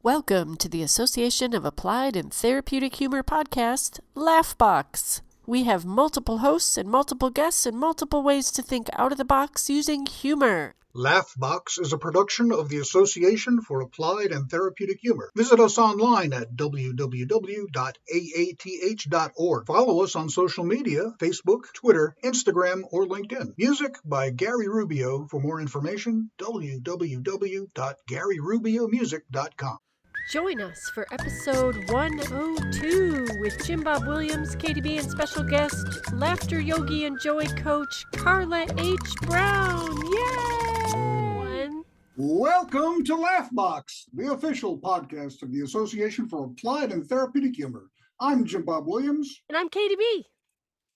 Welcome to the Association of Applied and Therapeutic Humor podcast, Laughbox. We have multiple hosts and multiple guests and multiple ways to think out of the box using humor. Laughbox is a production of the Association for Applied and Therapeutic Humor. Visit us online at www.aath.org. Follow us on social media, Facebook, Twitter, Instagram, or LinkedIn. Music by Gary Rubio. For more information, www.garyrubiomusic.com. Join us for episode 102 with Jim Bob Williams, KDB, and special guest, laughter yogi and joy coach, Carla H Brown. Yay! Welcome to Laughbox, the official podcast of the Association for Applied and Therapeutic Humor. I'm Jim Bob Williams. And I'm KDB.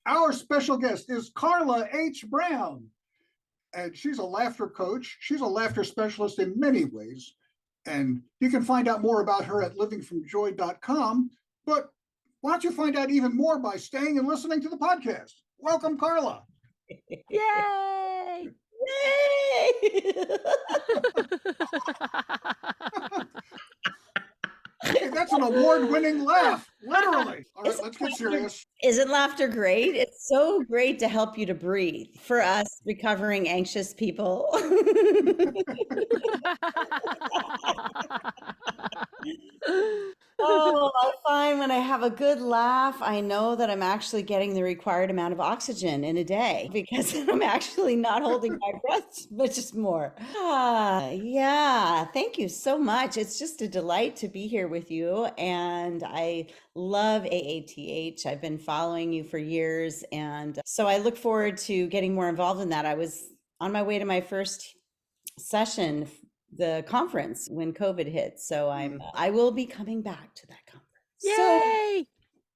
Our special guest is Carla H Brown. And she's a laughter coach. She's a laughter specialist in many ways. And you can find out more about her at livingfromjoy.com. But why don't you find out even more by staying and listening to the podcast? Welcome, Carla. Yay! Yay! Hey, that's an award-winning laugh, literally. All right, let's get serious. Isn't laughter great? It's so great to help you to breathe for us recovering anxious people. Oh, I find when I have a good laugh, I know that I'm actually getting the required amount of oxygen in a day because I'm actually not holding my breath, but just more. Yeah, thank you so much. It's just a delight to be here with you. And I love AATH. I've been following you for years. And so I look forward to getting more involved in that. I was on my way to my first session, the conference, when COVID hit. So I will be coming back to that conference. Yay! So,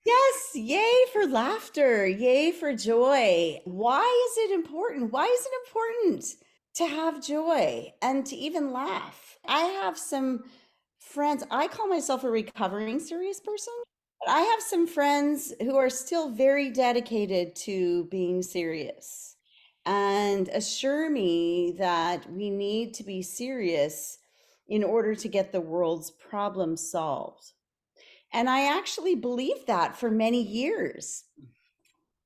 yes, yay for laughter, yay for joy. Why is it important? Why is it important to have joy and to even laugh? I have some friends, I call myself a recovering serious person, but I have some friends who are still very dedicated to being serious and assure me that we need to be serious in order to get the world's problems solved. And I actually believed that for many years.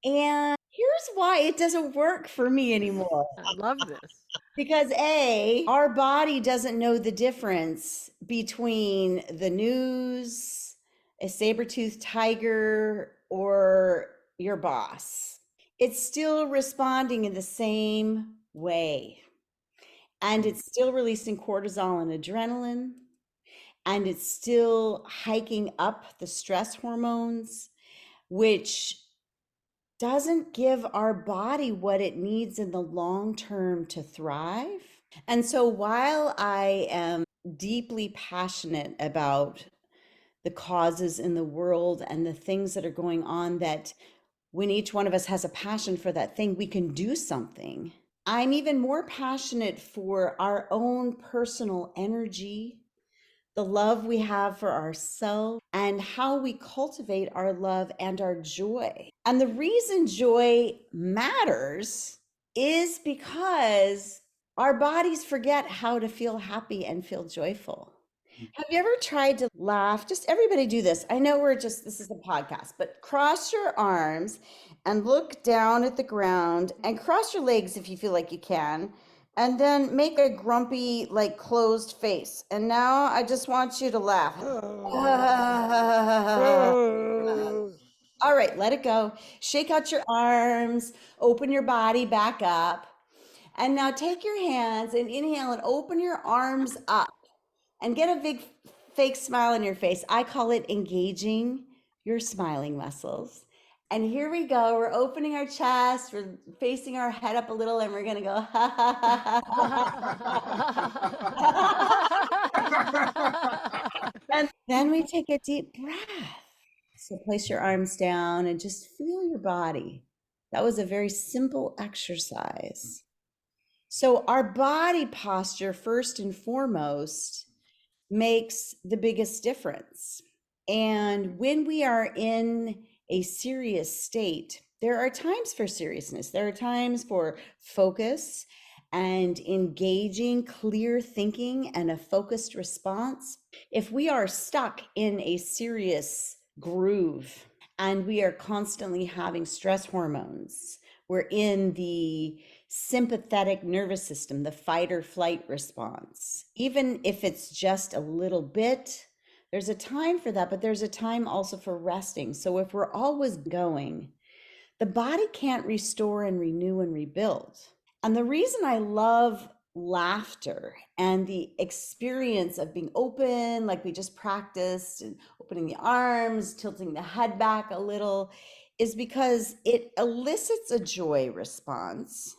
And here's why it doesn't work for me anymore. I love this. Because A, our body doesn't know the difference between the news, a saber-toothed tiger, or your boss. It's still responding in the same way. And it's still releasing cortisol and adrenaline. And it's still hiking up the stress hormones, which doesn't give our body what it needs in the long term to thrive. And so while I am deeply passionate about the causes in the world and the things that are going on, that when each one of us has a passion for that thing, we can do something. I'm even more passionate for our own personal energy, the love we have for ourselves, and how we cultivate our love and our joy. And the reason joy matters is because our bodies forget how to feel happy and feel joyful. Have you ever tried to laugh? Just everybody do this. I know this is a podcast, but cross your arms and look down at the ground and cross your legs if you feel like you can. And then make a grumpy, like closed face. And now I just want you to laugh. All right, let it go. Shake out your arms, open your body back up. And now take your hands and inhale and open your arms up. And get a big fake smile on your face. I call it engaging your smiling muscles. And here we go. We're opening our chest. We're facing our head up a little, and we're going to go, ha, ha, ha, ha. And then we take a deep breath. So place your arms down and just feel your body. That was a very simple exercise. So our body posture, first and foremost, makes the biggest difference. And when we are in a serious state, there are times for seriousness. There are times for focus and engaging clear thinking and a focused response. If we are stuck in a serious groove and we are constantly having stress hormones, we're in the sympathetic nervous system, the fight or flight response. Even if it's just a little bit, there's a time for that, but there's a time also for resting. So if we're always going, the body can't restore and renew and rebuild. And the reason I love laughter and the experience of being open, like we just practiced, and opening the arms, tilting the head back a little, is because it elicits a joy response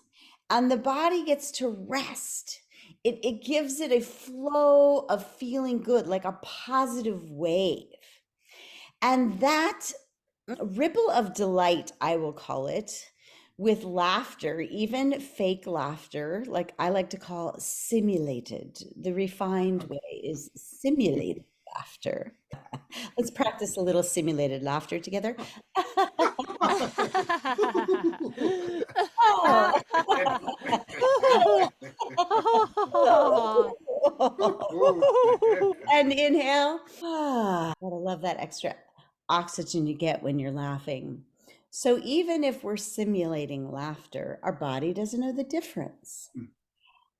and the body gets to rest. It gives it a flow of feeling good, like a positive wave. And that ripple of delight, I will call it, with laughter, even fake laughter, like I like to call simulated. The refined way is simulated laughter. Let's practice a little simulated laughter together. And inhale. Gotta love that extra oxygen you get when you're laughing. So even if we're simulating laughter, our body doesn't know the difference.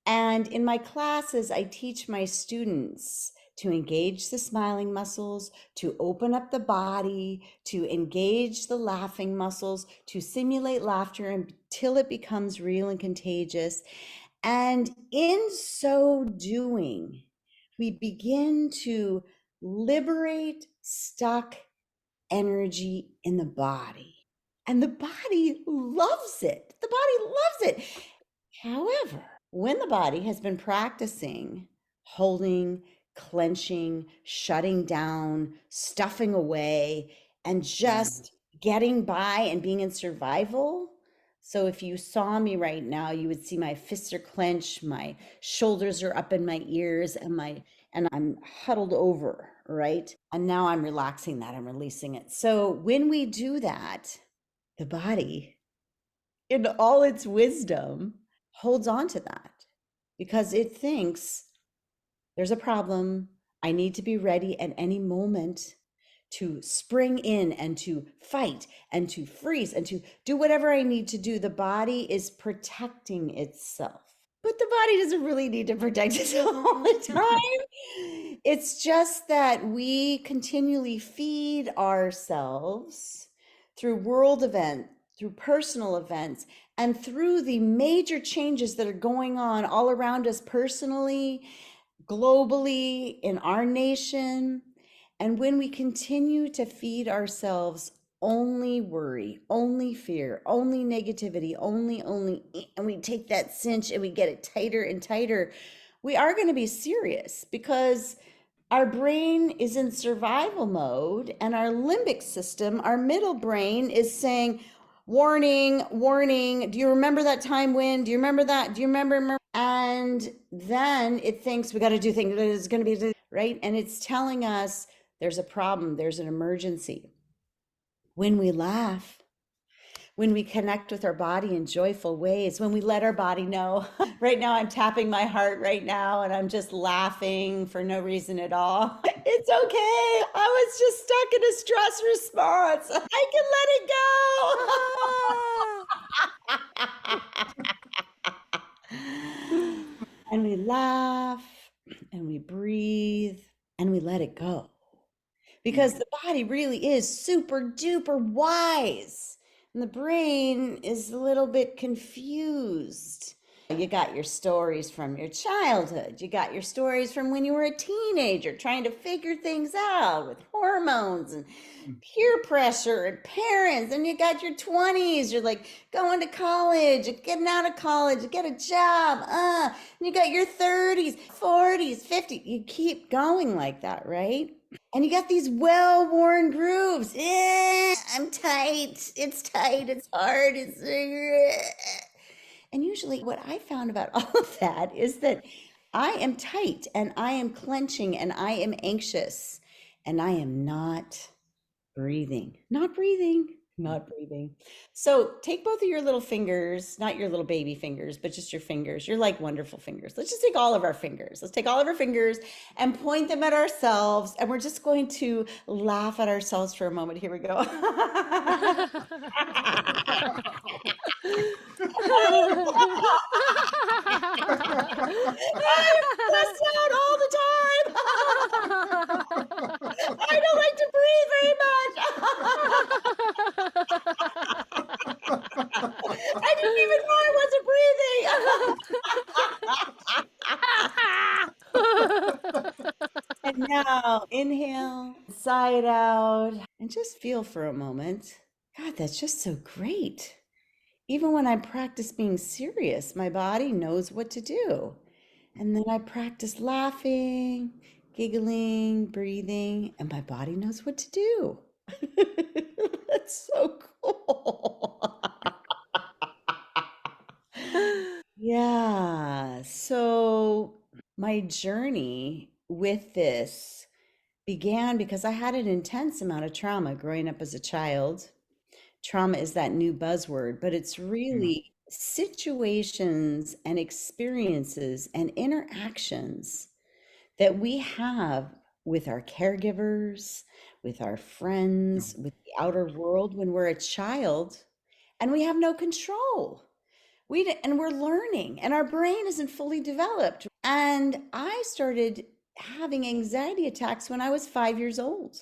And in my classes, I teach my students to engage the smiling muscles, to open up the body, to engage the laughing muscles, to simulate laughter until it becomes real and contagious. And in so doing, we begin to liberate stuck energy in the body. And the body loves it. The body loves it. However, when the body has been practicing holding, clenching, shutting down, stuffing away, and just getting by and being in survival. So if you saw me right now, you would see my fists are clenched, my shoulders are up in my ears, and I'm huddled over, right? And now I'm relaxing that, I'm releasing it. So when we do that, the body, in all its wisdom, holds on to that because it thinks there's a problem. I need to be ready at any moment to spring in and to fight and to freeze and to do whatever I need to do. The body is protecting itself. But the body doesn't really need to protect itself all the time. It's just that we continually feed ourselves through world events, through personal events, and through the major changes that are going on all around us personally, globally, in our nation. And when we continue to feed ourselves only worry, only fear, only negativity, only, and we take that cinch and we get it tighter and tighter, we are going to be serious because our brain is in survival mode and our limbic system, our middle brain, is saying, warning, warning, do you remember that time when, do you remember that? Do you remember? And then it thinks we got to do things, it's going to be, right? And it's telling us there's a problem, there's an emergency. When we laugh, when we connect with our body in joyful ways, when we let our body know, right now I'm tapping my heart right now and I'm just laughing for no reason at all. It's okay. I was just stuck in a stress response. I can let it go. And we laugh and we breathe and we let it go. Because the body really is super duper wise. And the brain is a little bit confused. You got your stories from your childhood. You got your stories from when you were a teenager trying to figure things out with hormones and peer pressure and parents. And you got your 20s. You're like going to college, getting out of college, get a job. And you got your 30s, 40s, 50s. You keep going like that, right? And you got these well-worn grooves. I'm tight. It's tight. It's hard. And usually what I found about all of that is that I am tight and I am clenching and I am anxious and I am not breathing. Not breathing. Not breathing. So take both of your little fingers, not your little baby fingers, but just your fingers. You're like wonderful fingers. Let's just take all of our fingers. Let's take all of our fingers and point them at ourselves. And we're just going to laugh at ourselves for a moment. Here we go. I bust out all the time. I don't like to breathe very much. I didn't even know I wasn't breathing. And now inhale, sigh it out, and just feel for a moment. God, that's just so great. Even when I practice being serious, my body knows what to do. And then I practice laughing, giggling, breathing, and my body knows what to do. That's so cool. Yeah. So my journey with this began because I had an intense amount of trauma growing up as a child. Trauma is that new buzzword, but it's really situations and experiences and interactions that we have with our caregivers, with our friends, with the outer world when we're a child, and we have no control. And we're learning, and our brain isn't fully developed. And I started having anxiety attacks when I was 5 years old.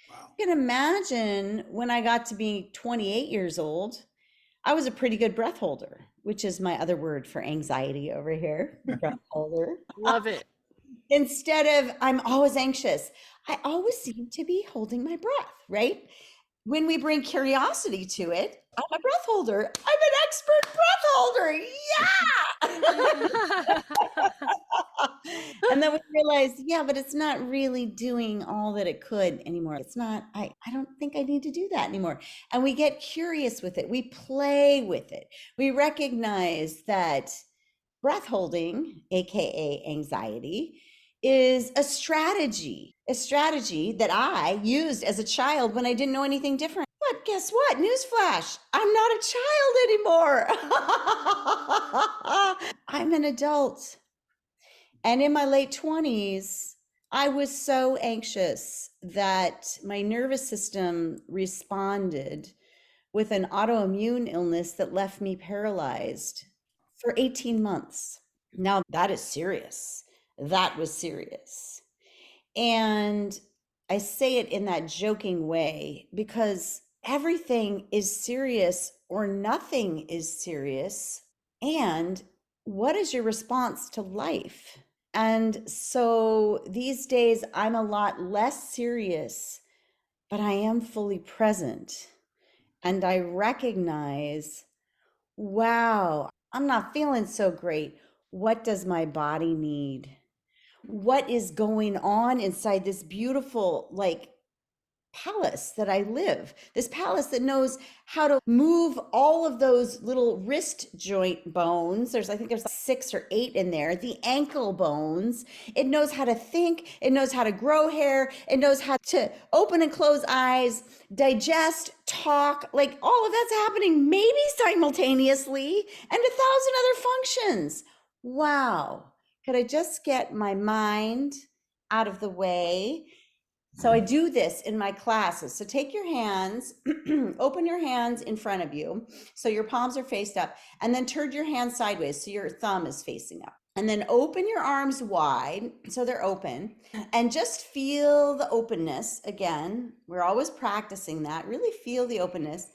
Wow. You can imagine when I got to be 28 years old, I was a pretty good breath holder, which is my other word for anxiety over here, breath holder. Love it. Instead of I'm always anxious, I always seem to be holding my breath, right? When we bring curiosity to it, I'm a breath holder. I'm an expert breath holder. Yeah. And then we realized, yeah, but it's not really doing all that it could anymore. It's not, I don't think I need to do that anymore. And we get curious with it. We play with it. We recognize that breath holding, AKA anxiety, is a strategy that I used as a child when I didn't know anything different. But guess what? Newsflash, I'm not a child anymore. I'm an adult. And in my late 20s, I was so anxious that my nervous system responded with an autoimmune illness that left me paralyzed for 18 months. Now, that is serious. That was serious. And I say it in that joking way because everything is serious or nothing is serious. And what is your response to life? And so these days, I'm a lot less serious, but I am fully present. And I recognize, wow, I'm not feeling so great. What does my body need? What is going on inside this beautiful, like, palace that I live, this palace that knows how to move all of those little wrist joint bones. I think there's like 6 or 8 in there, the ankle bones. It knows how to think. It knows how to grow hair. It knows how to open and close eyes, digest, talk, like all of that's happening maybe simultaneously and 1,000 other functions. Wow. Could I just get my mind out of the way? So I do this in my classes. So take your hands, open your hands in front of you. So your palms are faced up, and then turn your hands sideways. So your thumb is facing up, and then open your arms wide. So they're open, and just feel the openness again. We're always practicing that. Really feel the openness.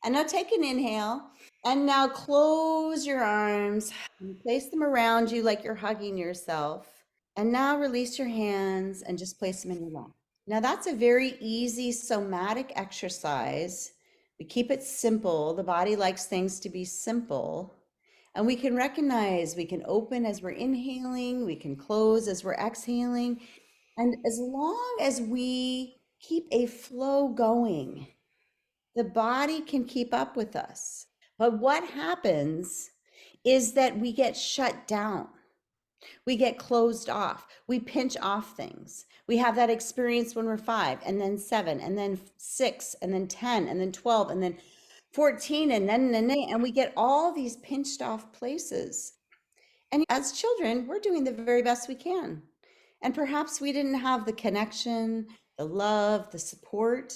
And now take an inhale, and now close your arms and place them around you like you're hugging yourself. And now release your hands and just place them in your lap. Now that's a very easy somatic exercise. We keep it simple. The body likes things to be simple. And we can recognize, we can open as we're inhaling, we can close as we're exhaling. And as long as we keep a flow going, the body can keep up with us. But what happens is that we get shut down. We get closed off. We pinch off things. We have that experience when we're 5, and then 7, and then 6, and then 10, and then 12, and then 14, and we get all these pinched off places. And as children, we're doing the very best we can. And perhaps we didn't have the connection, the love, the support.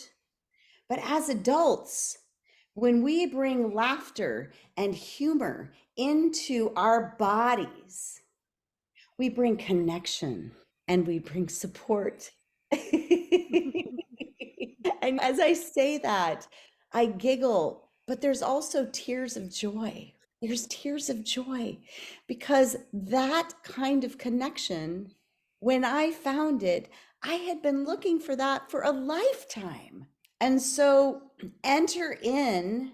But as adults, when we bring laughter and humor into our bodies, we bring connection and we bring support. And as I say that, I giggle, but there's also tears of joy. There's tears of joy because that kind of connection, when I found it, I had been looking for that for a lifetime. And so enter in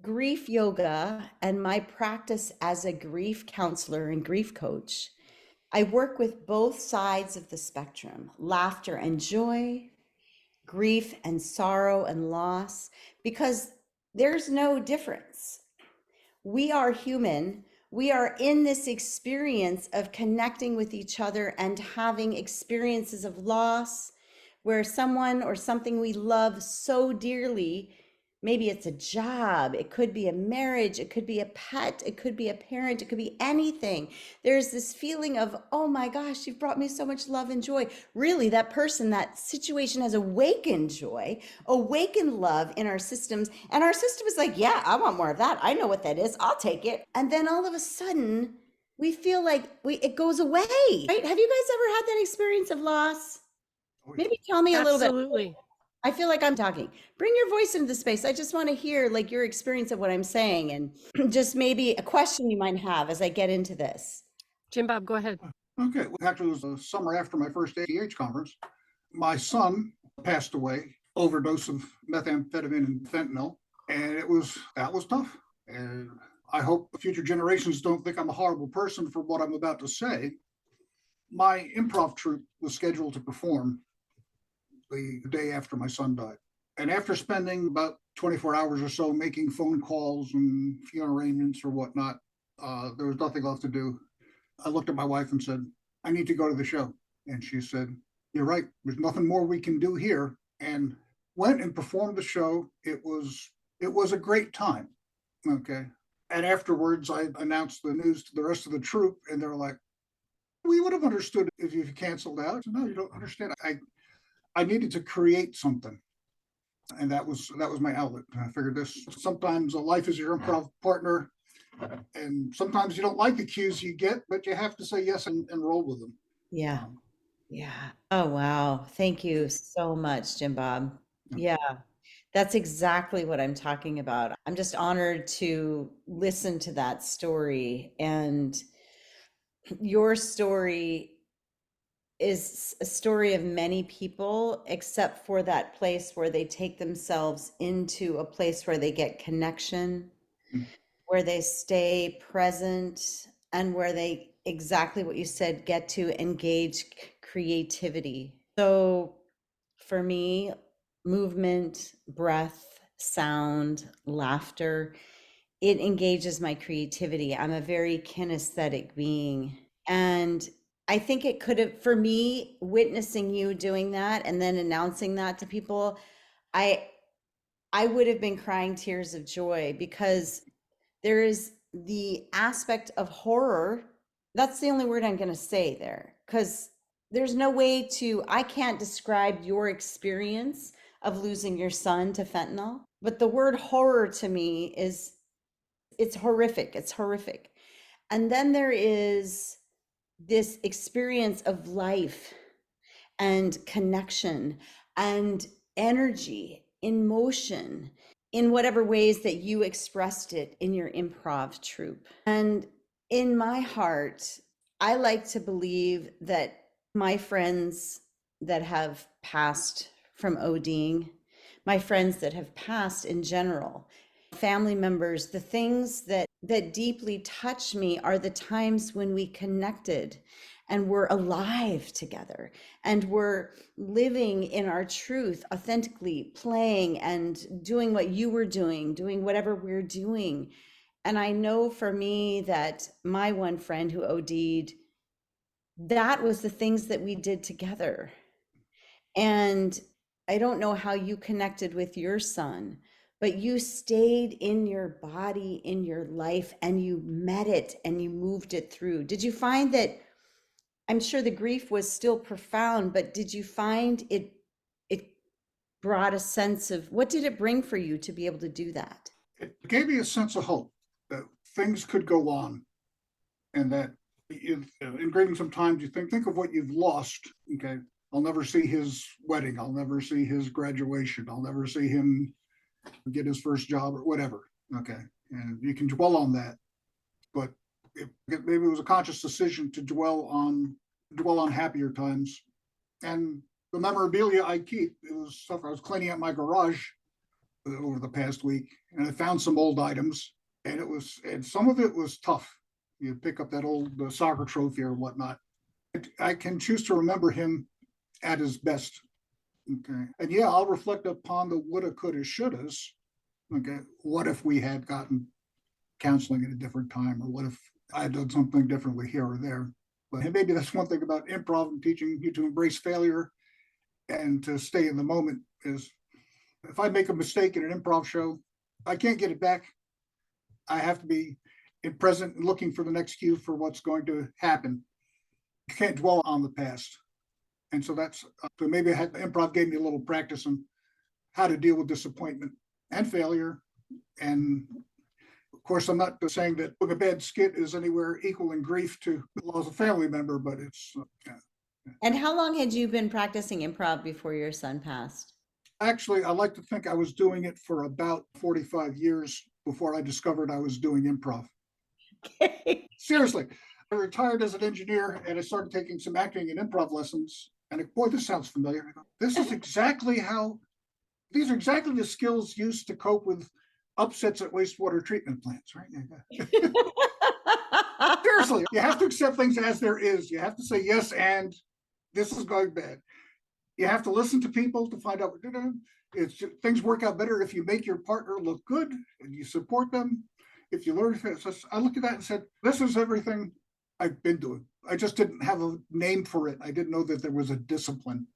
grief yoga and my practice as a grief counselor and grief coach. I work with both sides of the spectrum, laughter and joy, grief and sorrow and loss, because there's no difference. We are human. We are in this experience of connecting with each other and having experiences of loss where someone or something we love so dearly, maybe it's a job, it could be a marriage, it could be a pet, it could be a parent, it could be anything. There's this feeling of, oh my gosh, you've brought me so much love and joy. Really, that person, that situation has awakened joy, awakened love in our systems. And our system is like, yeah, I want more of that. I know what that is. I'll take it. And then all of a sudden, we feel like it goes away, right? Have you guys ever had that experience of loss? Maybe tell me a little bit. Absolutely. I feel like I'm talking. Bring your voice into the space. I just want to hear like your experience of what I'm saying and just maybe a question you might have as I get into this. Jim Bob, go ahead. Okay, actually, it was the summer after my first ADH conference. My son passed away, overdose of methamphetamine and fentanyl, and that was tough. And I hope future generations don't think I'm a horrible person for what I'm about to say. My improv troupe was scheduled to perform the day after my son died. And after spending about 24 hours or so making phone calls and funeral arrangements or whatnot, there was nothing left to do. I looked at my wife and said, I need to go to the show. And she said, you're right. There's nothing more we can do here. And went and performed the show. It was a great time. Okay. And afterwards, I announced the news to the rest of the troupe, and they're like, we would have understood if you canceled out. No, you don't understand. I needed to create something. And that was my outlet. I figured this, sometimes life is your improv partner. And sometimes you don't like the cues you get, but you have to say yes and roll with them. Yeah. Yeah. Oh, wow. Thank you so much, Jim Bob. Yeah. That's exactly what I'm talking about. I'm just honored to listen to that story. And your story is a story of many people, except for that place where they take themselves into a place where they get connection, where they stay present, and where they, exactly what you said, get to engage creativity. So for me, movement, breath, sound, laughter, it engages my creativity. I'm a very kinesthetic being. And I think it could have, for me, witnessing you doing that and then announcing that to people, I would have been crying tears of joy because there is the aspect of horror. That's the only word I'm going to say there, because there's no way I can't describe your experience of losing your son to fentanyl. But the word horror to me it's horrific. It's horrific. And then there is this experience of life and connection and energy in motion in whatever ways that you expressed it in your improv troupe. And in my heart, I like to believe that my friends that have passed from ODing, my friends that have passed in general, family members, the things that deeply touch me are the times when we connected and we're alive together and we're living in our truth authentically, playing and doing what you were doing whatever we're doing. And I know for me that my one friend who OD'd, that was the things that we did together. And I don't know how you connected with your son, but you stayed in your body, in your life, and you met it and you moved it through. Did you find that, I'm sure the grief was still profound, but did you find it brought a sense of, what did it bring for you to be able to do that? It gave me a sense of hope that things could go on, and that in grieving sometimes you think of what you've lost. Okay, I'll never see his wedding. I'll never see his graduation. I'll never see him get his first job or whatever. Okay, and you can dwell on that, but maybe it was a conscious decision to dwell on happier times. And the memorabilia I keep, it was stuff I was cleaning out my garage over the past week, and I found some old items, and some of it was tough. You pick up that old soccer trophy or whatnot. I can choose to remember him at his best. Okay, and yeah, I'll reflect upon the woulda, coulda, shouldas. Okay, what if we had gotten counseling at a different time, or what if I had done something differently here or there? But maybe that's one thing about improv and teaching you to embrace failure and to stay in the moment. Is if I make a mistake in an improv show, I can't get it back. I have to be in present and looking for the next cue for what's going to happen. You can't dwell on the past. And so so maybe improv gave me a little practice on how to deal with disappointment and failure. And of course, I'm not saying that a bad skit is anywhere equal in grief to the loss of a family member, but it's. And how long had you been practicing improv before your son passed? Actually, I like to think I was doing it for about 45 years before I discovered I was doing improv. Okay. Seriously, I retired as an engineer and I started taking some acting and improv lessons. And boy, this sounds familiar. These are exactly the skills used to cope with upsets at wastewater treatment plants, right? Seriously, you have to accept things as there is. You have to say yes, and this is going bad. You have to listen to people to find out what they're doing. Things work out better if you make your partner look good and you support them. If you learn, so I looked at that and said, this is everything I've been doing. I just didn't have a name for it. I didn't know that there was a discipline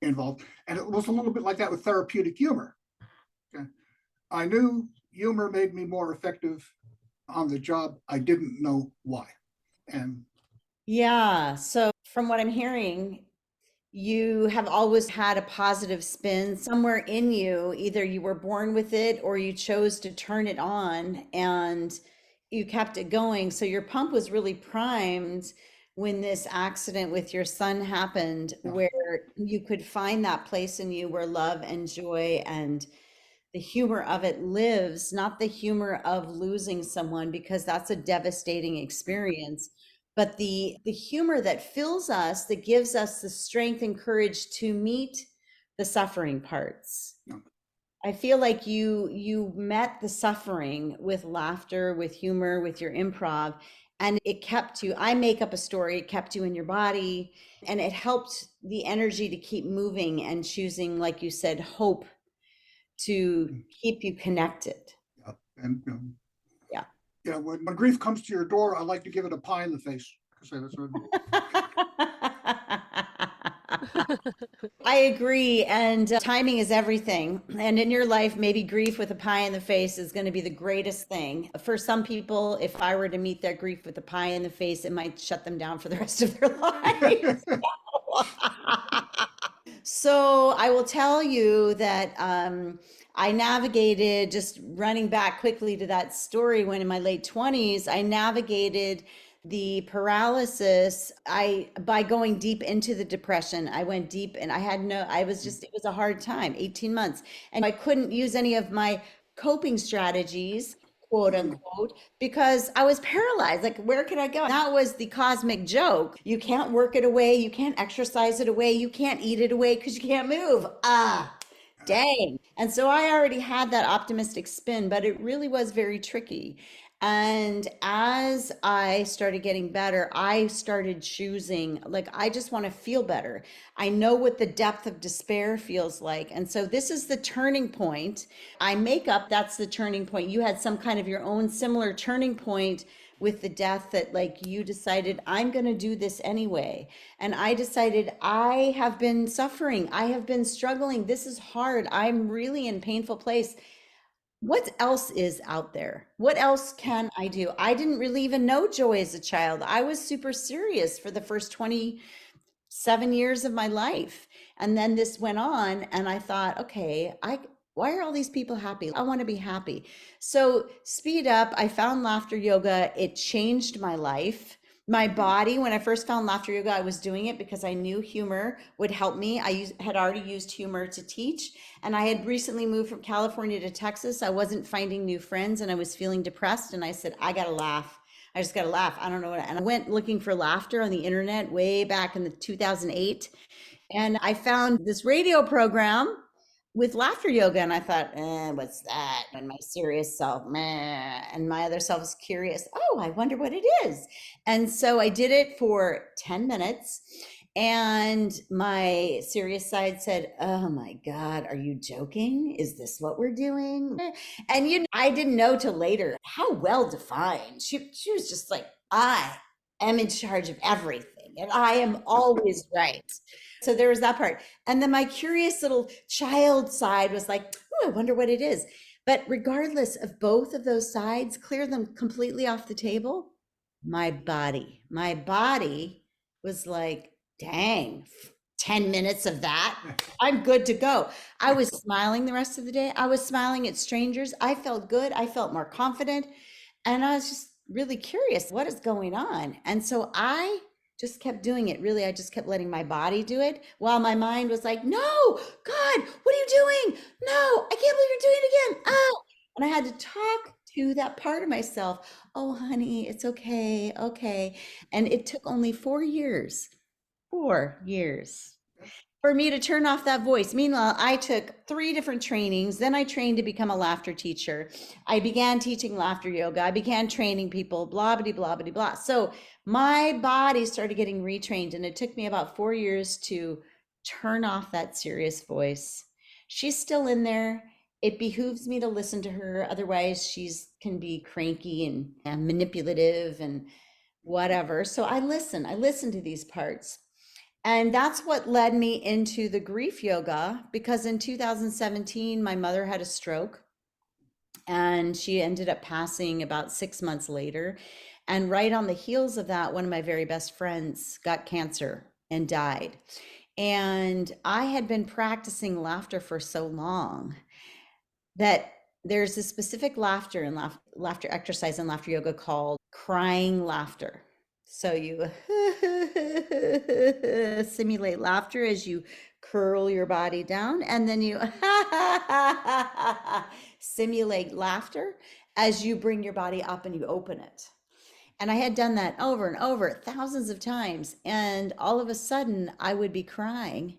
involved. And it was a little bit like that with therapeutic humor. Okay. I knew humor made me more effective on the job. I didn't know why. And Yeah. So from what I'm hearing, you have always had a positive spin somewhere in you. Either you were born with it or you chose to turn it on and you kept it going. So your pump was really primed when this accident with your son happened, where you could find that place in you where love and joy and the humor of it lives, not the humor of losing someone, because that's a devastating experience, but the humor that fills us, that gives us the strength and courage to meet the suffering parts. I feel like you met the suffering with laughter, with humor, with your improv, and it kept you. I make up a story, it kept you in your body, and it helped the energy to keep moving and choosing, like you said, hope to keep you connected. Yeah. And yeah, when grief comes to your door, I like to give it a pie in the face. I agree. And timing is everything. And in your life, maybe grief with a pie in the face is going to be the greatest thing. For some people, if I were to meet that grief with a pie in the face, it might shut them down for the rest of their lives. So I will tell you that I navigated, just running back quickly to that story, when in my late 20s, I navigated the paralysis by going deep into the depression. I went deep and it was a hard time, 18 months. And I couldn't use any of my coping strategies, quote unquote, because I was paralyzed. Like, where can I go? That was the cosmic joke. You can't work it away. You can't exercise it away. You can't eat it away because you can't move. Dang. And so I already had that optimistic spin, but it really was very tricky. And as I started getting better, I started choosing, like, I just want to feel better. I know what the depth of despair feels like. And so this is the turning point. I make up, that's the turning point. You had some kind of your own similar turning point with the death that, like, you decided, I'm going to do this anyway. And I decided, I have been suffering. I have been struggling. This is hard. I'm really in a painful place. What else is out there? What else can I do? I didn't really even know joy as a child. I was super serious for the first 27 years of my life. And then this went on and I thought, okay, why are all these people happy? I want to be happy. So speed up. I found laughter yoga. It changed my life. My body, when I first found laughter yoga, I was doing it because I knew humor would help me. Had already used humor to teach. And I had recently moved from California to Texas. I wasn't finding new friends and I was feeling depressed. And I said, I got to laugh. I just got to laugh. I don't know what. And I went looking for laughter on the internet way back in the 2008. And I found this radio program with laughter yoga. And I thought, what's that? And my serious self, meh. And my other self was curious. Oh, I wonder what it is. And so I did it for 10 minutes. And my serious side said, oh my God, are you joking? Is this what we're doing? And I didn't know till later how well defined. She was just like, I am in charge of everything and I am always right. So there was that part. And then my curious little child side was like, oh, I wonder what it is. But regardless of both of those sides, clear them completely off the table. My body was like, dang, 10 minutes of that, I'm good to go. I was smiling the rest of the day. I was smiling at strangers. I felt good. I felt more confident. And I was just really curious, what is going on? And so I just kept doing it. Really, I just kept letting my body do it while my mind was like, no, God, what are you doing? No, I can't believe you're doing it again. Oh, and I had to talk to that part of myself. Oh, honey, it's okay. Okay. And it took only 4 years for me to turn off that voice. Meanwhile, I took 3 different trainings. Then I trained to become a laughter teacher. I began teaching laughter yoga. I began training people, blah, blah, blah, blah, blah. So my body started getting retrained, and it took me about 4 years to turn off that serious voice. She's still in there. It behooves me to listen to her. Otherwise, she's can be cranky and manipulative and whatever. So I listen to these parts. And that's what led me into the grief yoga, because in 2017, my mother had a stroke and she ended up passing about 6 months later. And right on the heels of that, one of my very best friends got cancer and died. And I had been practicing laughter for so long that there's a specific laughter and laughter exercise in laughter yoga called crying laughter. So you simulate laughter as you curl your body down, and then you simulate laughter as you bring your body up and you open it. And I had done that over and over, thousands of times. And all of a sudden I would be crying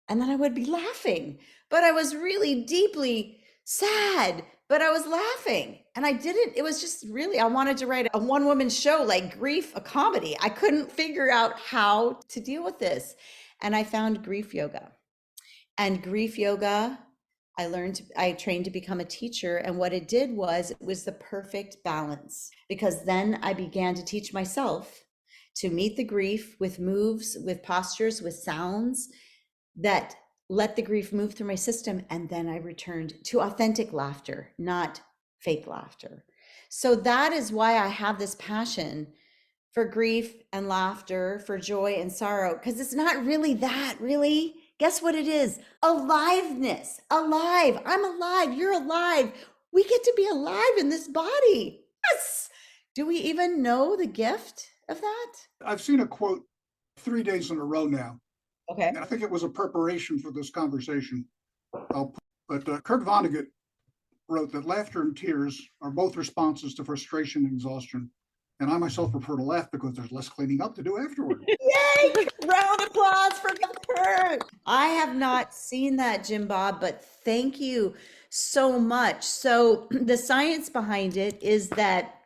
and then I would be laughing, but I was really deeply sad, but I was laughing. And it was just really, I wanted to write a one-woman show like Grief, a comedy. I couldn't figure out how to deal with this. And I found grief yoga. And grief yoga, I trained to become a teacher. And what it did was, it was the perfect balance, because then I began to teach myself to meet the grief with moves, with postures, with sounds that let the grief move through my system. And then I returned to authentic laughter, not fake laughter. So that is why I have this passion for grief and laughter, for joy and sorrow, because it's not really that, really. Guess what it is? Aliveness. Alive. I'm alive. You're alive. We get to be alive in this body. Yes. Do we even know the gift of that? I've seen a quote 3 days in a row now. Okay. And I think it was a preparation for this conversation. But Kurt Vonnegut wrote that laughter and tears are both responses to frustration and exhaustion. And I myself prefer to laugh because there's less cleaning up to do afterward. Yay! Round of applause for Kurt. I have not seen that, Jim Bob, but thank you so much. So the science behind it is that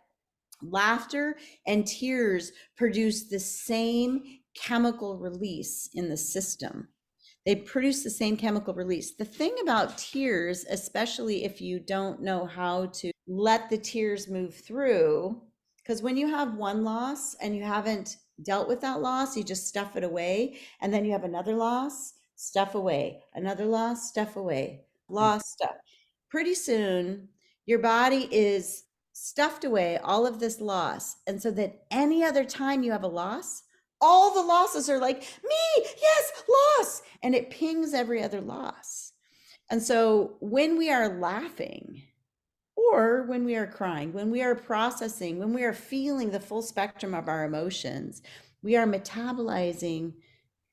Laughter and tears produce the same chemical release in the system. They produce the same chemical release. The thing about tears, especially if you don't know how to let the tears move through, because when you have one loss and you haven't dealt with that loss, you just stuff it away. And then you have another loss, stuff away, another loss, stuff away, loss, stuff. Pretty soon, your body is stuffed away all of this loss. And so that any other time you have a loss, all the losses are like, me, yes, loss. And it pings every other loss. And so when we are laughing, or when we are crying, when we are processing, when we are feeling the full spectrum of our emotions, we are metabolizing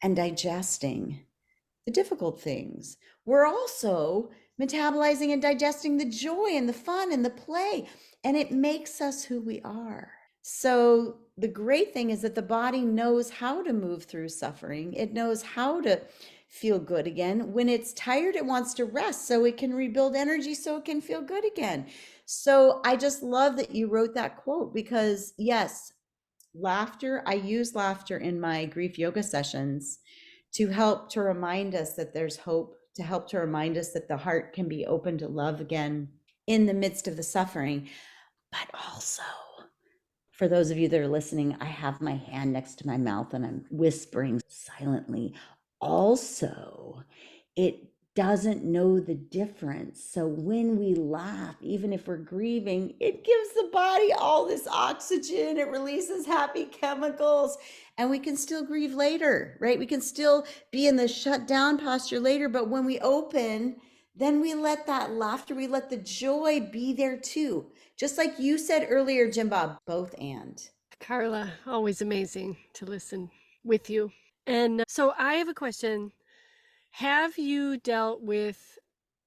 and digesting the difficult things. We're also metabolizing and digesting the joy and the fun and the play, and it makes us who we are. So the great thing is that the body knows how to move through suffering. It knows how to feel good again. When it's tired, it wants to rest so it can rebuild energy so it can feel good again. So I just love that you wrote that quote, because yes, laughter, I use laughter in my grief yoga sessions to help to remind us that there's hope, to help to remind us that the heart can be open to love again in the midst of the suffering. But also, for those of you that are listening, I have my hand next to my mouth and I'm whispering silently. Also, it doesn't know the difference. So when we laugh, even if we're grieving, it gives the body all this oxygen, it releases happy chemicals, and we can still grieve later, right? We can still be in the shut down posture later, but when we open, then we let that laughter, we let the joy be there too. Just like you said earlier, Jim Bob, both and. Carla, always amazing to listen with you. And so I have a question. Have you dealt with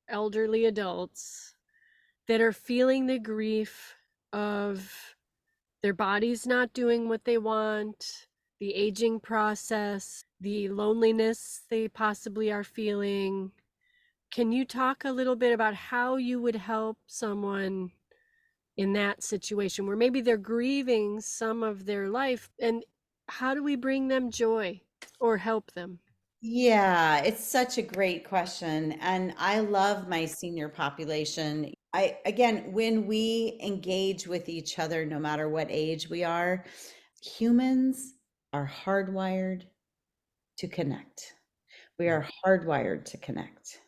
elderly adults that are feeling the grief of their bodies not doing what they want, the aging process, the loneliness they possibly are feeling? Can you talk a little bit about how you would help someone in that situation where maybe they're grieving some of their life, and how do we bring them joy or help them? Yeah, it's such a great question. And I love my senior population. Again, when we engage with each other, no matter what age we are, humans are hardwired to connect. We are hardwired to connect.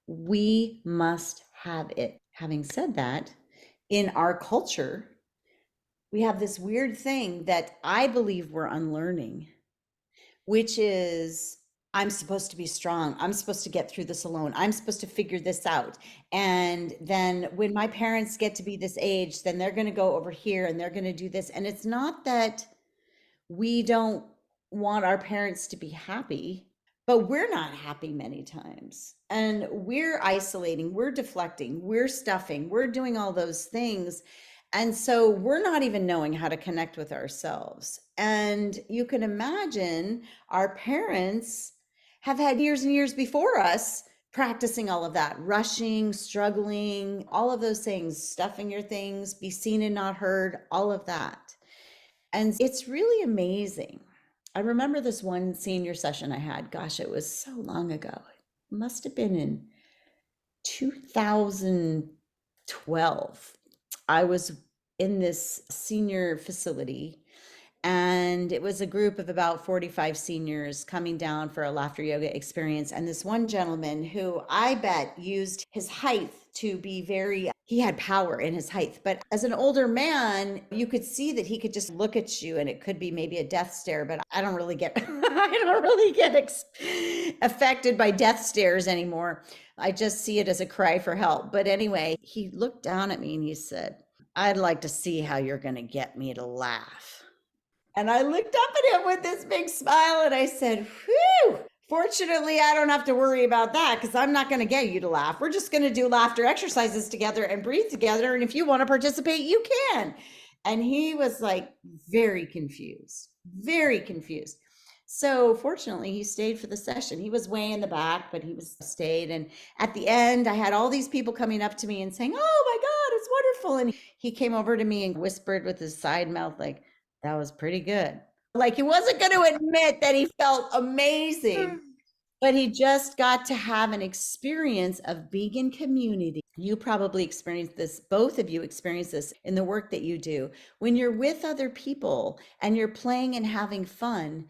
We must have it. Having said that, in our culture, we have this weird thing that I believe we're unlearning, which is I'm supposed to be strong. I'm supposed to get through this alone. I'm supposed to figure this out. And then when my parents get to be this age, then they're going to go over here and they're going to do this. And it's not that we don't want our parents to be happy, but we're not happy many times. And we're isolating, we're deflecting, we're stuffing, we're doing all those things. And so we're not even knowing how to connect with ourselves. And you can imagine our parents have had years and years before us practicing all of that, rushing, struggling, all of those things, stuffing your things, be seen and not heard, all of that. And it's really amazing. I remember this one senior session I had. Gosh, it was so long ago. It must have been in 2012. I was in this senior facility, and it was a group of about 45 seniors coming down for a laughter yoga experience. And this one gentleman who I bet used his height to be he had power in his height. But as an older man, you could see that he could just look at you and it could be maybe a death stare, but I don't really get, affected by death stares anymore. I just see it as a cry for help. But anyway, he looked down at me and he said, "I'd like to see how you're going to get me to laugh." And I looked up at him with this big smile and I said, "Whew, fortunately, I don't have to worry about that because I'm not going to get you to laugh. We're just going to do laughter exercises together and breathe together. And if you want to participate, you can." And he was like very confused, very confused. So fortunately, he stayed for the session. He was way in the back, but he stayed. And at the end, I had all these people coming up to me and saying, "Oh my God, it's wonderful. And he came over to me and whispered with his side mouth, like, that was pretty good. Like he wasn't going to admit that he felt amazing, but he just got to have an experience of being in community. You probably experienced this, both of you experience this in the work that you do. When you're with other people and you're playing and having fun,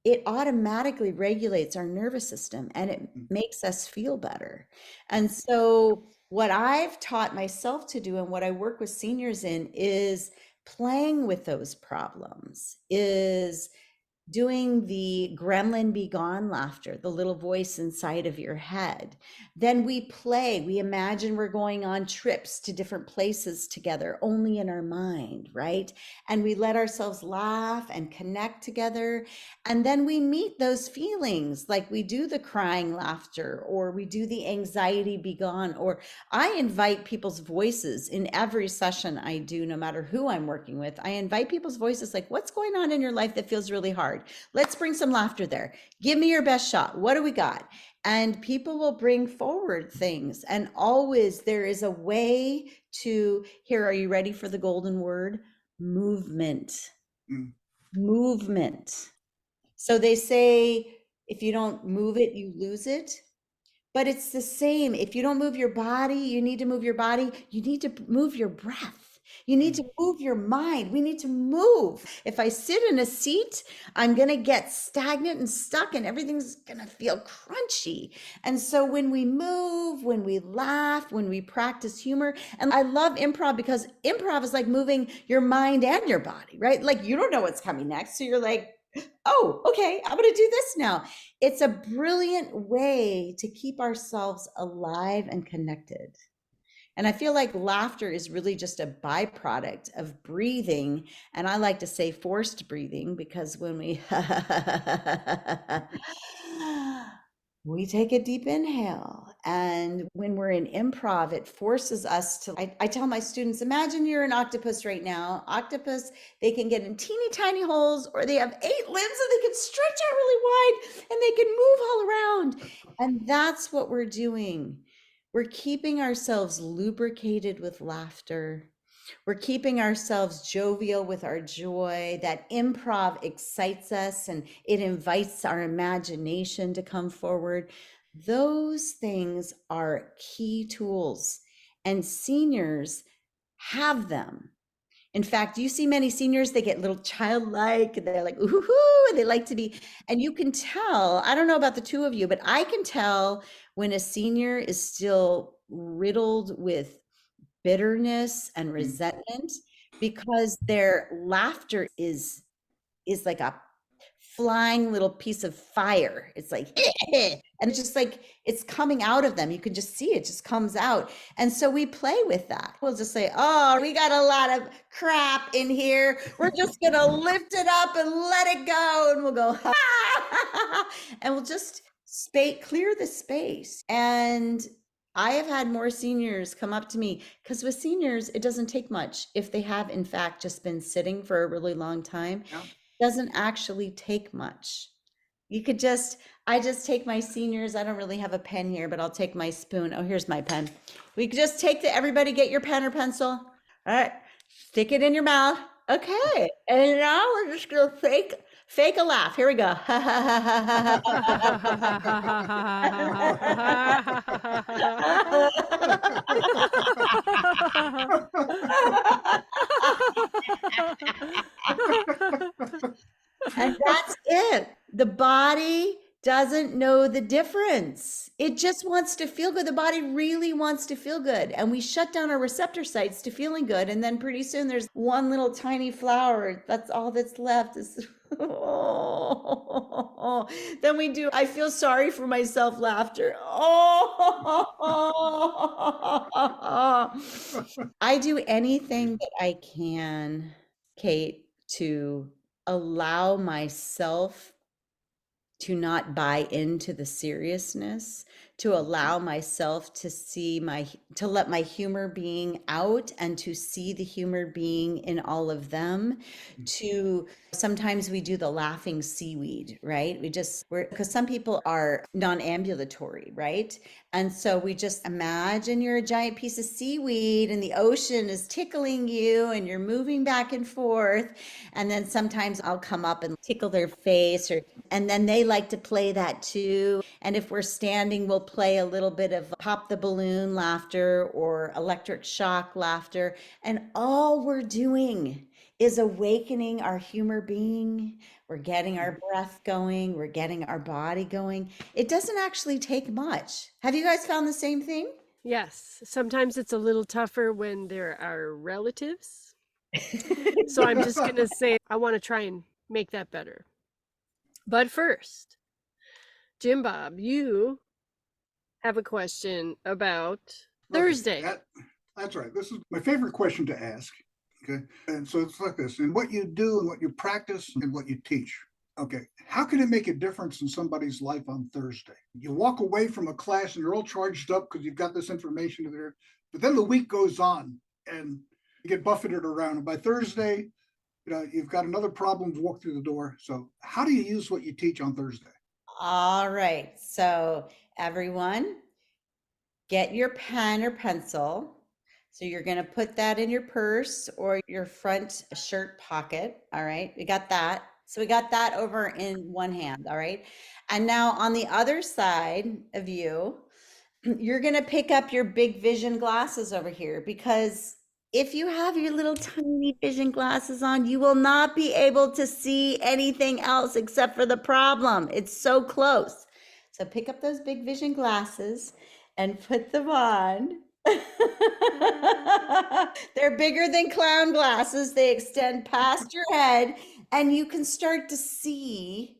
it automatically regulates our nervous system and it makes us feel better. And so what I've taught myself to do and what I work with seniors in is playing with those problems, is doing the gremlin be gone laughter, the little voice inside of your head. Then we play, we imagine we're going on trips to different places together, only in our mind, right? And we let ourselves laugh and connect together. And then we meet those feelings, like we do the crying laughter, or we do the anxiety be gone, or I invite people's voices in every session I do, no matter who I'm working with. I invite people's voices, like, what's going on in your life that feels really hard? Let's bring some laughter there. Give me your best shot. What do we got? And people will bring forward things. And always there is a way to, here, are you ready for the golden word? Movement. Movement. So they say, if you don't move it, you lose it. But it's the same. If you don't move your body, you need to move your body. You need to move your breath. You need to move your mind. We need to move. If I sit in a seat, I'm going to get stagnant and stuck and everything's going to feel crunchy. And so when we move, when we laugh, when we practice humor, and I love improv because improv is like moving your mind and your body, right? Like you don't know what's coming next. So you're like, oh, okay, I'm going to do this now. It's a brilliant way to keep ourselves alive and connected. And I feel like laughter is really just a byproduct of breathing. And I like to say forced breathing because when we we take a deep inhale. And when we're in improv, it forces us to, I tell my students, imagine you're an octopus right now. Octopus, they can get in teeny tiny holes or they have 8 limbs and they can stretch out really wide and they can move all around. And that's what we're doing. We're keeping ourselves lubricated with laughter. We're keeping ourselves jovial with our joy. That improv excites us and it invites our imagination to come forward. Those things are key tools, and seniors have them. In fact, you see many seniors, they get a little childlike, and they're like, ooh, and they like to be, and you can tell, I don't know about the two of you, but I can tell when a senior is still riddled with bitterness and resentment because their laughter is like a flying little piece of fire. It's like, and it's just like, it's coming out of them. You can just see it just comes out. And so we play with that. We'll just say, oh, we got a lot of crap in here. We're just going to lift it up and let it go. And we'll go, and we'll just clear the space. And I have had more seniors come up to me because with seniors, it doesn't take much. If they have, in fact, just been sitting for a really long time, doesn't actually take much. You could I just take my seniors. I don't really have a pen here, but I'll take my spoon. Oh, here's my pen. We could just everybody get your pen or pencil. All right, stick it in your mouth. Okay, and now we're just gonna fake a laugh. Here we go. And that's it. The body doesn't know the difference. It just wants to feel good. The body really wants to feel good. And we shut down our receptor sites to feeling good. And then pretty soon there's one little tiny flower. That's all that's left is, oh. Then we do, I feel sorry for myself laughter. Oh. I do anything that I can, Kate, to allow myself to not buy into the seriousness, to allow myself to to let my humor being out and to see the humor being in all of them. To sometimes we do the laughing seaweed, right? Because some people are non-ambulatory, right? And so we just imagine you're a giant piece of seaweed and the ocean is tickling you and you're moving back and forth. And then sometimes I'll come up and tickle their face, and then they like to play that too. And if we're standing, we'll play a little bit of pop the balloon laughter or electric shock laughter. And all we're doing is awakening our humor being. We're getting our breath going. We're getting our body going. It doesn't actually take much. Have you guys found the same thing? Yes. Sometimes it's a little tougher when there are relatives. So I'm just going to say I want to try and make that better. But first, Jim Bob, you have a question about Thursday. That's right. This is my favorite question to ask. Okay. And so it's like this: in what you do and what you practice and what you teach. Okay. How can it make a difference in somebody's life on Thursday? You walk away from a class and you're all charged up because you've got this information there. But then the week goes on and you get buffeted around. And by Thursday, you've got another problem to walk through the door. So how do you use what you teach on Thursday? All right. So everyone, get your pen or pencil. So you're going to put that in your purse or your front shirt pocket. All right. We got that. So we got that over in one hand. All right. And now on the other side of you, you're going to pick up your big vision glasses over here, because if you have your little tiny vision glasses on, you will not be able to see anything else except for the problem. It's so close. So pick up those big vision glasses and put them on. They're bigger than clown glasses. They extend past your head and you can start to see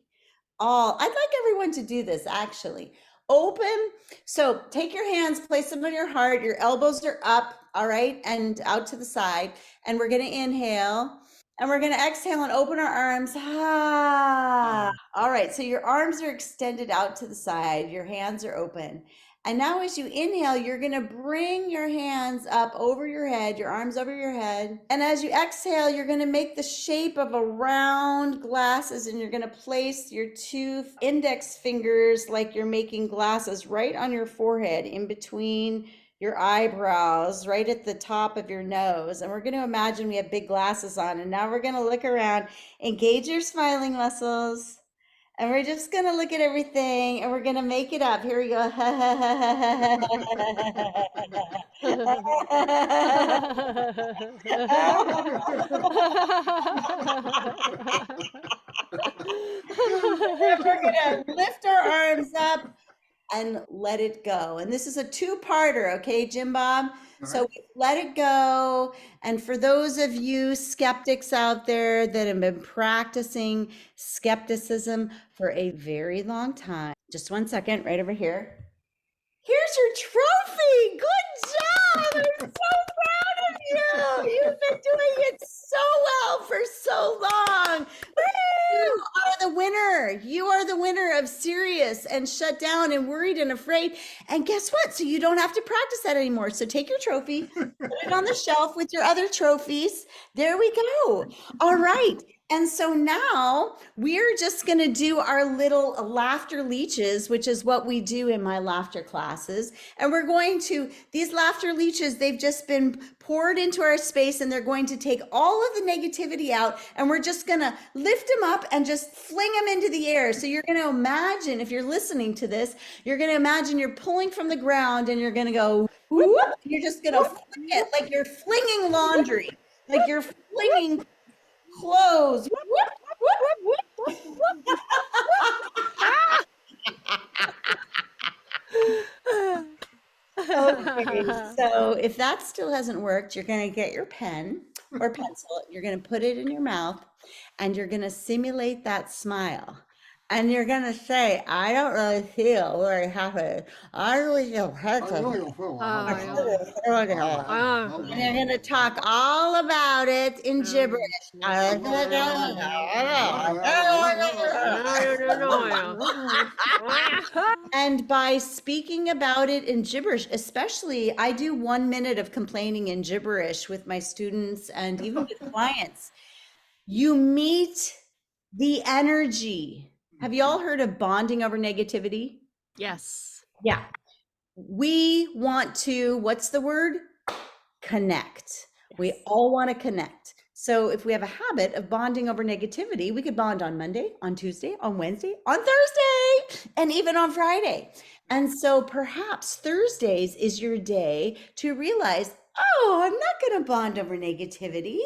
all. I'd like everyone to do this actually. Open. So take your hands, place them on your heart. Your elbows are up, all right, and out to the side. And we're going to inhale and we're going to exhale and open our arms. Ah. All right. So your arms are extended out to the side. Your hands are open. And now as you inhale, you're going to bring your hands up over your head, your arms over your head. And as you exhale, you're going to make the shape of a round glasses, and you're going to place your two index fingers like you're making glasses right on your forehead, in between your eyebrows, right at the top of your nose. And we're going to imagine we have big glasses on. And now we're going to look around, engage your smiling muscles. And we're just going to look at everything and we're going to make it up. Here we go. We're going to lift our arms up and let it go. And this is a two-parter, okay, Jim Bob? So we let it go. And for those of you skeptics out there that have been practicing skepticism for a very long time, just one second, right over here. Here's your trophy. Good job. I'm so proud of you. You've been doing it so well for so long. You are the winner. You are the winner of Serious and Shut Down and Worried and Afraid. And guess what? So you don't have to practice that anymore. So take your trophy, put it on the shelf with your other trophies. There we go. All right. And so now we're just going to do our little laughter leeches, which is what we do in my laughter classes. And we're going to, these laughter leeches, they've just been poured into our space, and they're going to take all of the negativity out, and we're just going to lift them up and just fling them into the air. So you're going to imagine, if you're listening to this, you're going to imagine you're pulling from the ground and you're going to go, whoop, you're just going to fling it like you're flinging laundry, like you're flinging clothes. Okay, so if that still hasn't worked, you're going to get your pen or pencil, you're going to put it in your mouth, and you're going to simulate that smile. And you're gonna say, I don't really feel very happy. I really feel I really don't feel And you're gonna talk all about it in gibberish. And by speaking about it in gibberish, especially I do 1 minute of complaining in gibberish with my students and even with clients, you meet the energy. Have you all heard of bonding over negativity? Yes. Yeah. We want to, what's the word? Connect. We all want to connect. So if we have a habit of bonding over negativity, we could bond on Monday, on Tuesday, on Wednesday, on Thursday, and even on Friday. And so perhaps Thursdays is your day to realize, oh, I'm not going to bond over negativity.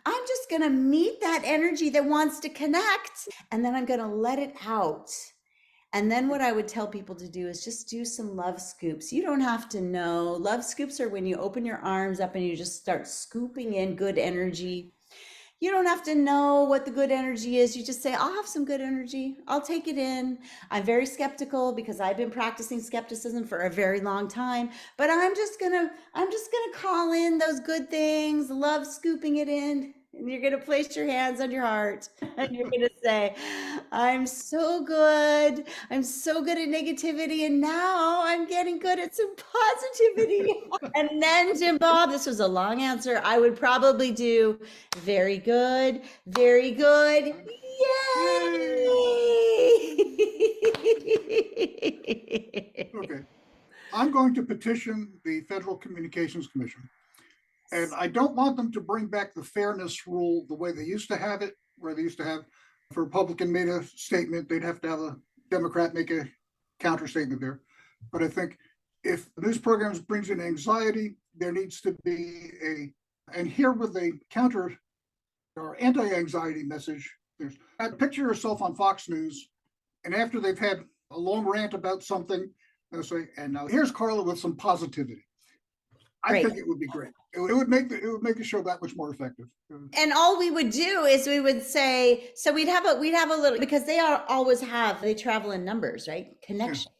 I'm just going to meet that energy that wants to connect, and then I'm going to let it out. And then what I would tell people to do is just do some love scoops. You don't have to know. Love scoops are when you open your arms up and you just start scooping in good energy. You don't have to know what the good energy is. You just say, I'll have some good energy. I'll take it in. I'm very skeptical because I've been practicing skepticism for a very long time, but I'm just gonna call in those good things, love scooping it in. And you're going to place your hands on your heart and you're going to say, I'm so good. I'm so good at negativity. And now I'm getting good at some positivity. And then, Jim Bob, this was a long answer. I would probably do very good, very good. Yay! Okay. I'm going to petition the Federal Communications Commission. And I don't want them to bring back the fairness rule the way they used to have it, where they used to have, if a Republican made a statement, they'd have to have a Democrat make a counter statement there. But I think if news programs brings in anxiety, there needs to be and here with a counter or anti-anxiety message, there's picture yourself on Fox News, and after they've had a long rant about something, they'll say, and now here's Carla with some positivity. I think it would be great. It would make the show that much more effective. And all we would do is we would say, so we'd have a little, because they travel in numbers, right? Connection.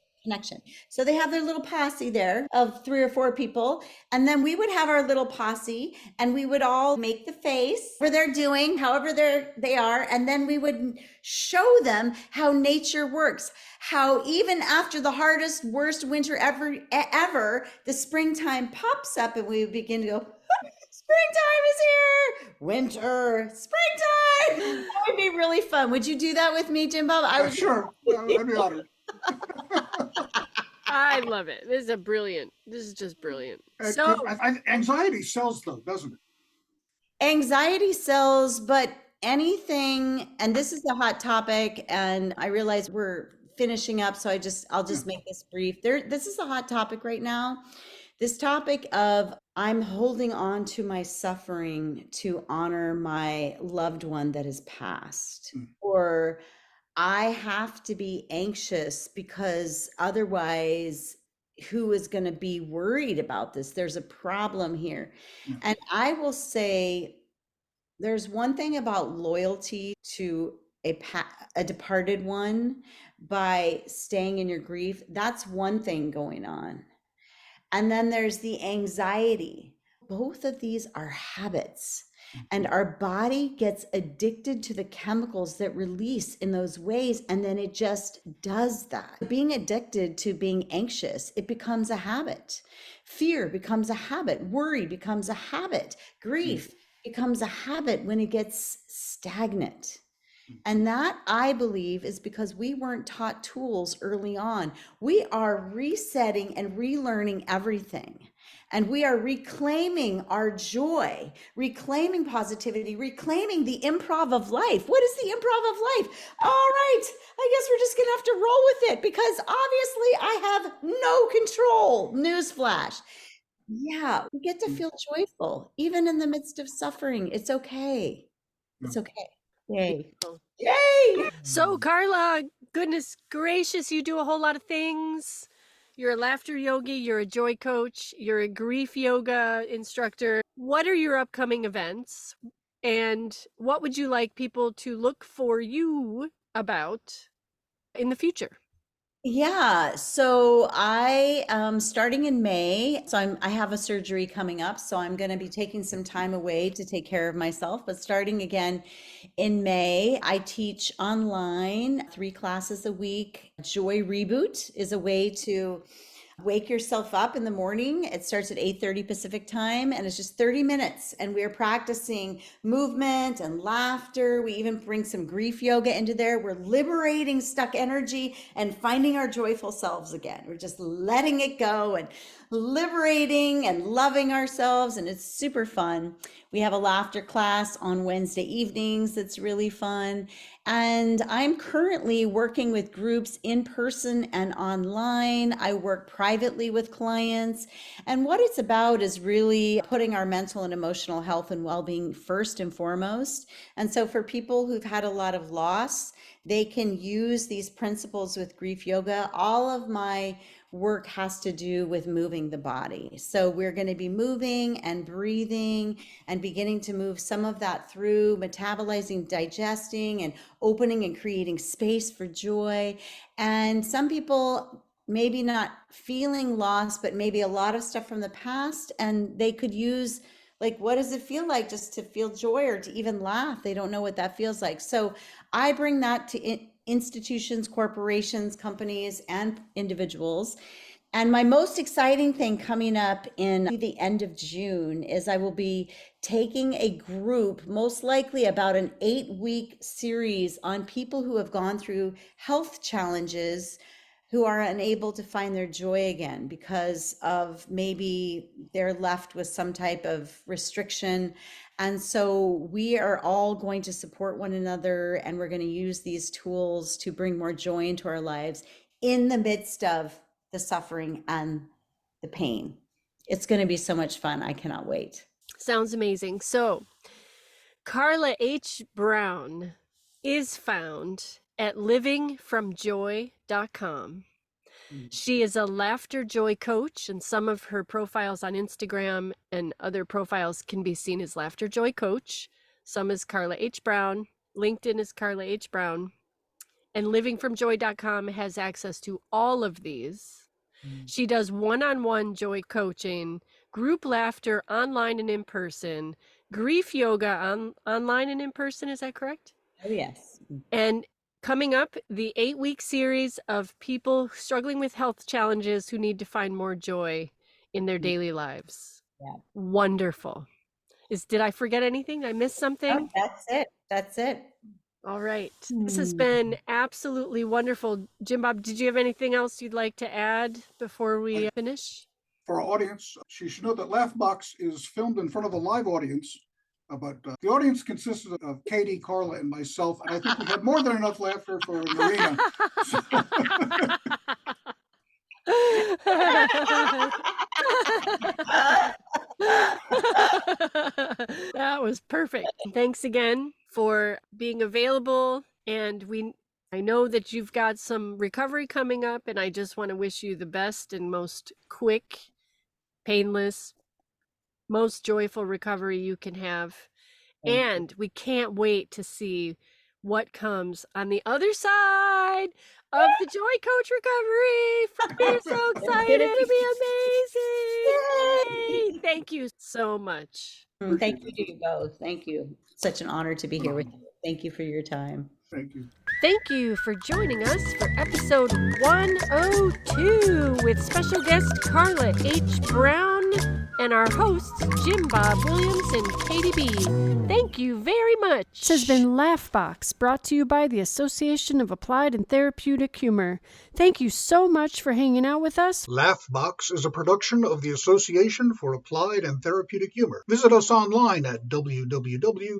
So they have their little posse there of 3 or 4 people. And then we would have our little posse and we would all make the face where they're doing, however they are. And then we would show them how nature works, how even after the hardest, worst winter ever, the springtime pops up and we would begin to go, springtime is here, winter, springtime. That would be really fun. Would you do that with me, Jim Bob? Sure, I'd be honored. I love it. This is just brilliant. So anxiety sells though, doesn't it? Anxiety sells, but anything, and this is a hot topic, and I realize we're finishing up, so I'll just make this brief. This is a hot topic right now. This topic of I'm holding on to my suffering to honor my loved one that has passed, or I have to be anxious because otherwise who is going to be worried about this? There's a problem here. And I will say there's one thing about loyalty to a departed one by staying in your grief. That's one thing going on. And then there's the anxiety. Both of these are habits. And our body gets addicted to the chemicals that release in those ways. And then it just does that. Being addicted to being anxious, it becomes a habit. Fear becomes a habit. Worry becomes a habit. Grief becomes a habit when it gets stagnant. And that, I believe, is because we weren't taught tools early on. We are resetting and relearning everything. And we are reclaiming our joy, reclaiming positivity, reclaiming the improv of life. What is the improv of life? All right, I guess we're just going to have to roll with it because obviously I have no control. Newsflash. Yeah, we get to feel joyful, even in the midst of suffering. It's okay. It's okay. Yay. Yay! So, Carla, goodness gracious, you do a whole lot of things. You're a laughter yogi, you're a joy coach, you're a GriefYoga instructor. What are your upcoming events? And what would you like people to look for you about in the future? Yeah, so I starting in May, I have a surgery coming up, so I'm going to be taking some time away to take care of myself. But starting again in May, I teach online 3 classes a week. Joy Reboot is a way to wake yourself up in the morning. It starts at 8:30 Pacific time, and it's just 30 minutes. And we're practicing movement and laughter. We even bring some grief yoga into there. We're liberating stuck energy and finding our joyful selves again. We're just letting it go and liberating and loving ourselves, and it's super fun. We have a laughter class on Wednesday evenings that's really fun. And I'm currently working with groups in person and online. I work privately with clients. And what it's about is really putting our mental and emotional health and well-being first and foremost. And so for people who've had a lot of loss, they can use these principles with grief yoga. All of my work has to do with moving the body. So we're going to be moving and breathing and beginning to move some of that through metabolizing, digesting, and opening and creating space for joy. And some people maybe not feeling lost, but maybe a lot of stuff from the past, and they could use, like, what does it feel like just to feel joy or to even laugh? They don't know what that feels like. So I bring that to institutions, corporations, companies, and individuals. And my most exciting thing coming up in the end of June is I will be taking a group, most likely about an 8-week series on people who have gone through health challenges, who are unable to find their joy again because of maybe they're left with some type of restriction. And so we are all going to support one another, and we're going to use these tools to bring more joy into our lives in the midst of the suffering and the pain. It's going to be so much fun. I cannot wait. Sounds amazing. So, Carla H Brown is found at livingfromjoy.com. She is a laughter joy coach, and some of her profiles on Instagram and other profiles can be seen as laughter joy coach. Some is Carla H Brown. LinkedIn is Carla H Brown. And livingfromjoy.com has access to all of these. She does one-on-one joy coaching, group laughter online and in person, grief yoga online and in person. Is that correct? Oh, yes. And coming up, the 8-week series of people struggling with health challenges who need to find more joy in their daily lives. Yeah. Wonderful. Did I forget anything? Did I miss something? Oh, that's it. That's it. All right. This has been absolutely wonderful. Jim Bob, did you have anything else you'd like to add before we finish? For our audience, she should know that Laughbox is filmed in front of a live audience, but the audience consisted of Katie, Carla, and myself, and I think we had more than enough laughter for Marina. That was perfect. Thanks again for being available. And I know that you've got some recovery coming up, and I just want to wish you the best and most quick, painless, most joyful recovery you can have. And we can't wait to see what comes on the other side of the Joy Coach recovery. We're so excited. It'll be amazing. Yay. Thank you so much. Thank you to you both. Thank you. Such an honor to be here with you. Thank you for your time. Thank you. Thank you for joining us for episode 102 with special guest Carla H Brown and our hosts Jim Bob Williams and Katie B. Thank you very much. This has been Laughbox, brought to you by the Association of Applied and Therapeutic Humor. Thank you so much for hanging out with us. Laughbox is a production of the Association for Applied and Therapeutic Humor. Visit us online at www.aath.org.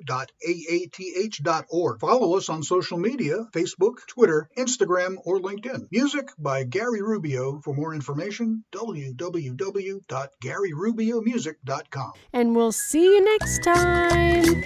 Follow us on social media, Facebook, Twitter, Instagram, or LinkedIn. Music by Gary Rubio. For more information, www.garyrubiomusic.com. And we'll see you next time.